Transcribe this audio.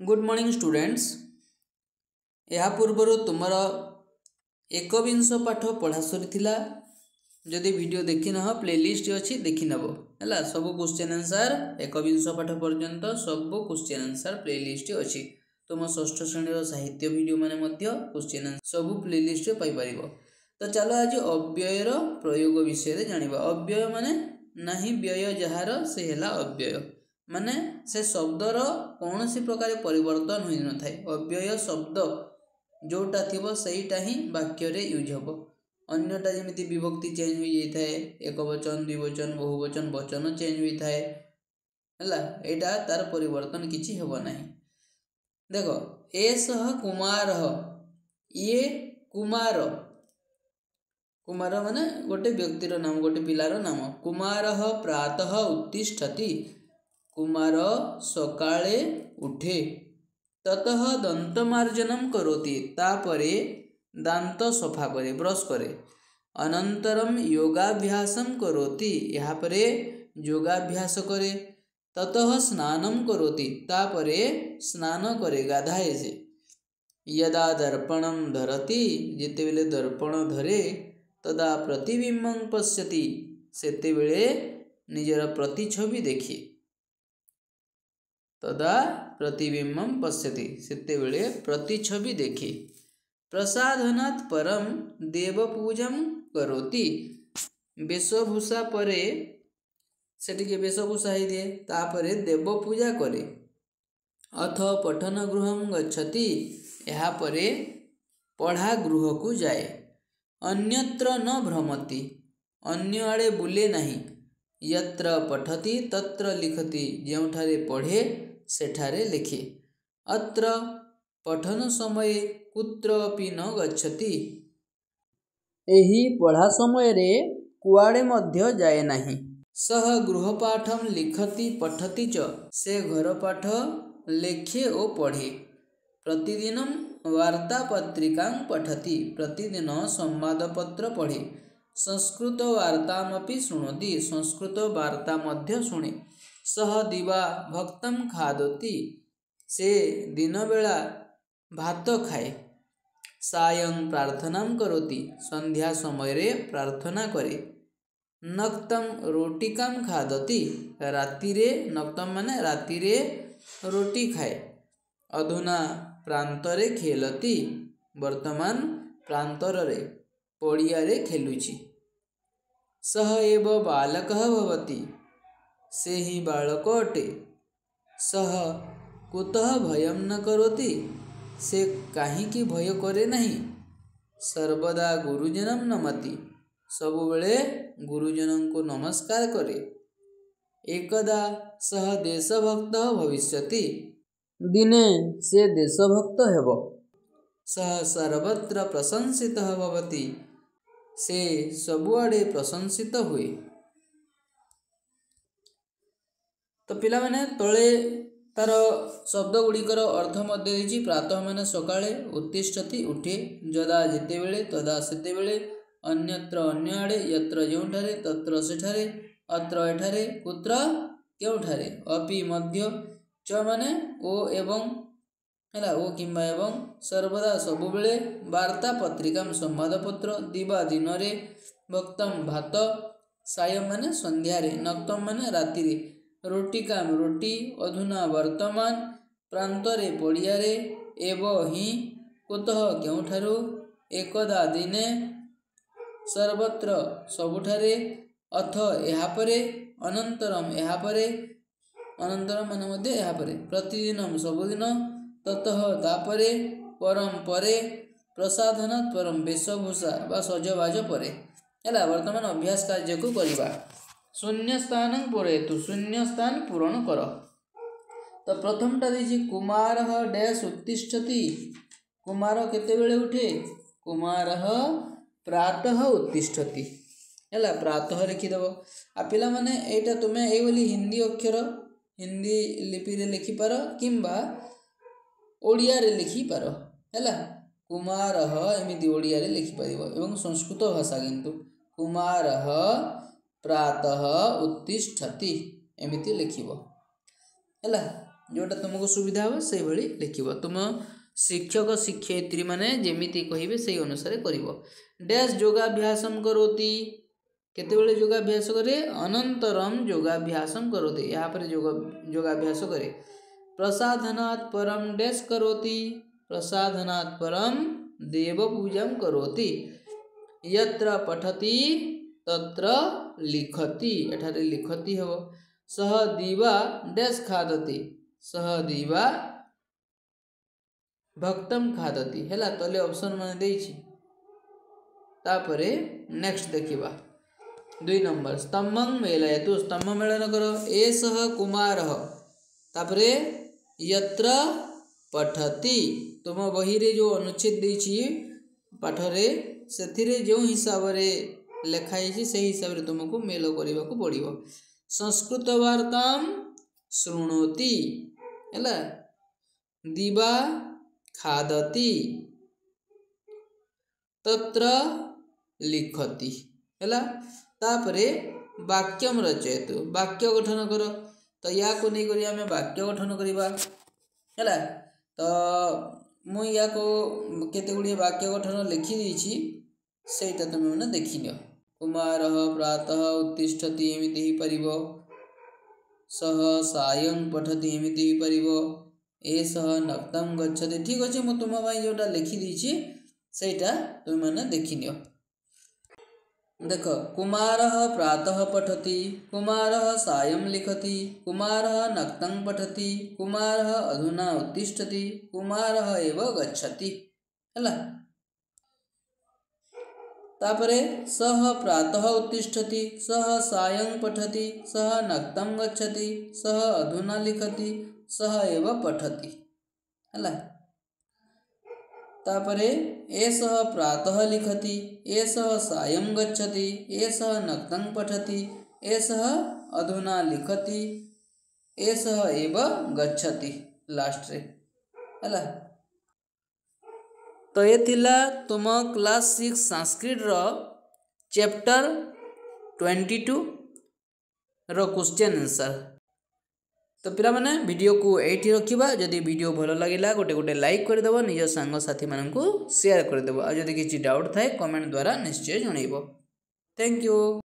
Good morning students. या पूर्वर तुमर एकविंश पाठ पढ़ा सरीला। जदि वीडियो देखी न प्लेलिस्ट अच्छी देखी नब है। सब क्वेश्चन आंसर एकविंश पाठ पर्यंत सब क्वेश्चन आंसर प्लेलिस्ट अच्छी। तुम षष्ठ श्रेणी साहित्य वीडियो माने क्वेश्चन आंसर सब प्लेलिस्ट पाइपर। तो चलो आज अव्ययर प्रयोग विषय जानिबा। अव्यय माने नहीं व्यय जार से है अव्यय माने से शब्दर कौन सी प्रकार परिवर्तन हो न थाए। अव्यय शब्द जोटा थी सहीटा ही वाक्य यूज हम। अन्यटा जमी विभक्ति चेंज हो जाए, एक वचन द्विवचन बहुवचन वचन चेंज होता है यहाँ तार परिवर्तन किसी हेब ना। देख एसह कुमार, ये कुमार, कुमार माने गोटे व्यक्तिर नाम, गोटे पिलार नाम। कुमार प्रातः उत्तिष्ठति, कुमार सकाळे उठे। ततः दंतमार्जनम करोति, तापरे दांत सफा करे ब्रश करे। अनंतरम योगाभ्यासम करोति, यहाँ परे योगाभ्यास करे। ततः स्नानम करोति, तापरे स्नान करे गाधाए से। यदा दर्पणम धरति, जेते बेले दर्पण धरे। तदा प्रतिबिंबं पश्यति, सेते बेले निजर प्रतिछवि देखी। तदा प्रतिबिंबं पश्यति, सेते बेले प्रतिछवि देखी। प्रसाधनात् परम देवपूजम करोति, वेशभूषा परे सेटिके वेशभूषा ही दिए, तापरे देवपूजा करे। अथ पठन गृहं गच्छति, यहाँ परे पढ़ा गृह को जाए। अन्यत्र न भ्रमति, अन्य आड़े बुले नहीं। यत्र पठति तत्र लिखति, ଯେଉଁଠାରେ पढ़े सेठारे लिखे। अत्र पठन समय कुत्रापि न गच्छति, एही पढ़ा समय रे कुआड़े मध्य जाए नहीं। सह गृहपाठम लिखति पठति च, से घर पाठ लेखे ओ पढ़े। प्रतिदिनम वार्तापत्रिकां पठति, प्रतिदिन संवादपत्र पढ़े। संस्कृत वार्तामपि शृणोति, संस्कृत वार्ता मध्य शुणे। सह दिवा भक्तम खादति, से दिन बेला भात खाए। सायं प्रार्थना करोति, संध्या समय रे प्रार्थना करे। नक्तम रोटिकां खादति, रातिरे नक्तम माने रातिरे रोटी खाए। अधुना प्रांतरे खेलति, वर्तमान प्रांतर रे पड़िया रे खेलुछि। सह एव बालकः भवति, से ही बालक अटे। सह कुतः भयं न करोति, से काहींकि भय करे नहीं। सर्वदा गुरुजनम नमति, सबुबेले गुरुजन को नमस्कार करे। एकदा सह देशभक्तः भविष्यति, दिने से देशभक्त हेब। सह सर्वत्र प्रशंसितः भवति, से सबुआड़े प्रशंसित हुए। तो पिला माने तले तार शब्द गुड़िकर अर्थ मध्य देछि। प्रातः माने सकाळे, उत्तिष्ठति उठे, जदा जेतेबेले, तदा सेतेबेले, अन्यत्र अन्य आड़े, यत्र ଯେଉଁଠାରେ, तत्र सेठारे, अत्र एठारे, कुत्र केउठारे, अपि मध्य, च माने ओ एवं है ओ किंबा एवं, सर्वदा सबुबेले, वार्ता पत्रिका संवादपत्र, दिवा दिन रे, भक्तम भात, सायं माने संध्यारे, नक्तम माने रातिरे, रोटिकाम रोटी, अधुना वर्तमान, प्रांतरे पड़ियारे, एव ही कुतः केउठारु, एकदा दिने, सर्वत्र सबुठारे, अथ यहाँ परे, अनंतरम यहाँ परे, अनंतरम माने मध्य यहाँ परे, प्रतिदिनम सबुदिन, ततः तापरे, परम परे, प्रसाधनात् परम वेशभूषा बा सजबाज परे। है वर्तमान अभ्यास कार्य को करवा। शून्य स्थान पूरयतु, शून्य स्थान पूरण कर। तो प्रथमटा देछि कुमार डैश उत्तिष्ठति, कुमार केतेबेले उठे। कुमार प्रातः उत्तिष्ठति, है प्रातः लिखिदेव। आ पिला माने एटा तुमे ए बोली हिंदी अक्षर हिंदी लिपि रे लिखि पार, किंबा ओडिया रे लिखि पार। है कुमार एमिति ओडिया रे लिखि परिबो, एवं संस्कृत भाषा किंतु कुमार प्रातः उत्तिष्ठति एमिति लिखिबो। है जोटा तुमको सुविधा हो से भली लिखिब तुम शिक्षक शिक्षयित्री माने जेमिति कहिबे से अनुसार करिवो डैश योगाभ्यासम करोति केतेबेले योगाभ्यास करे अनंतरम योगाभ्यासम करोति यहाँ पर योगाभ्यास करे प्रसाधनात् परम डैश करोति प्रसाधनात् परम देव पूजा करोति यत्र पठति तत्र लिखति एठारे लिखति हबो सह दीवा डैश खादति सह दीवा भक्तम खादति हैला तले ऑप्शन माने देछि तापरे नेक्स्ट देखिबा 2 नंबर स्तंभं मेलयतु स्तंभ मेलन करो एषः कुमारः तापरे यत्र पठति तुम बही रे जो अनुच्छेद देछि पाठ रे सेथिरे जो हिसाब रे लेखाई से हिसाब रे तुमको मेल करबा को पड़िबो संस्कृत वार्तां शृणोति हैला दिवा खादति तत्र लिखति हैला तापरे वाक्यम रचयतु वाक्य गठन कर तो या को नहीं करी हमें वाक्य गठन करिबा हैला तो मु या को केते गुडी वाक्य गठन लिखि दिछि सेटा तुम माने देखिनियो कुमारः प्रातः उत्तिष्ठति एमिति ही परिबो सह सायं पठति एमिति ही परिबो एषः नक्तं गच्छति ठीक अछि मु तुम भाई जोटा लिखि दिछि सेटा तुम माने देखिनियो देखो कुमारः प्रातः पठति कुमारः सायं लिखति कुमारः नक्तं पठति कुमारः अधुना उत्तिष्ठति कुमारः एव गच्छति हैला तापरे सह प्रातः उत्तिष्ठति सह सायं पठति सह नक्तं गच्छति सह अधुना लिखति सह एव पठति हैला तापरे एषः प्रातः लिखति एषः सायं गच्छति एषः नक्तं पठति एषः अधुना लिखति एषः एव गच्छति लास्ट रे हैला तो ये थिला तुम क्लास 6 संस्कृत रो चैप्टर 22 रो क्वेश्चन आंसर तो पिला माने वीडियो को एठी रखिबा जदी वीडियो भलो लागिला गोटे लाइक कर देबो निज संग साथी मानन को शेयर कर देबो आ जदी किछि डाउट थाए कमेंट द्वारा निश्चय जणैबो थैंक यू।